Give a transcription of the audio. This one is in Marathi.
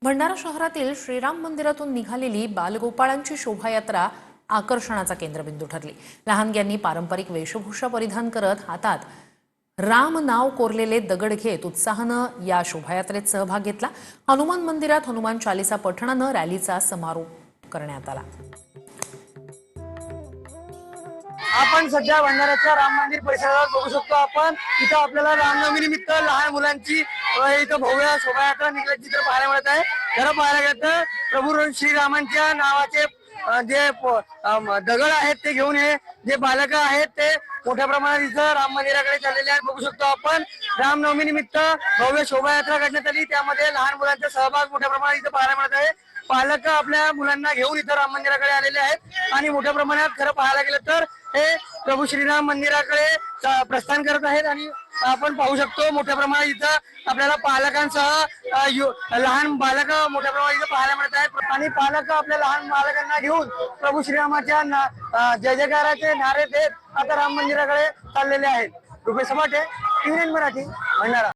भंडारा शहरातील श्रीराम मंदिरातून निघालेली बालगोपाळांची शोभायात्रा आकर्षणाचा केंद्रबिंदू ठरली। लहानग्यांनी पारंपरिक वेशभूषा परिधान करत हातात राम नाव कोरलेले दगड घेत उत्साहानं या शोभायात्रेत सहभाग घेतला। हनुमान मंदिरात हनुमान चालीसा पठणानं रॅलीचा समारोप करण्यात आला। आपण सध्या भंडाऱ्याच्या राम मंदिर परिसरात बघू शकतो। आपण इथं आपल्याला रामनवमीनिमित्त लहान मुलांची इथं भव्य शोभायात्रा निघाल्याची चित्र पाहायला मिळत आहे। खरं पाहायला गेलं तर प्रभू श्रीरामांच्या नावाचे जे दगड आहेत ते घेऊन हे जे बालक आहेत ते मोठ्या प्रमाणात इथं राम मंदिराकडे चाललेले आहेत। बघू शकतो आपण रामनवमी निमित्त भव्य शोभायात्रा काढण्यात आली, त्यामध्ये लहान मुलांचा सहभाग मोठ्या प्रमाणात इथं पाहायला मिळत आहे। पालक आपल्या मुलांना घेऊन इथं राम मंदिराकडे आलेले आहेत आणि मोठ्या प्रमाणात खरं पाहायला गेलं तर हे प्रभू श्रीराम मंदिराकडे प्रस्थान करत आहेत। आणि आपण पाहू शकतो मोठ्या प्रमाणात इथं आपल्याला पालकांसह लहान बालक मोठ्या प्रमाणात इथं पाहायला मिळत आहेत आणि पालक आपल्या लहान बालकांना घेऊन प्रभू श्रीरामाच्या जय जयकाराचे नारे देत आता राम मंदिराकडे चाललेले आहेत। रुपेश सपाटे, इंग्लिश मराठी, भंडारा।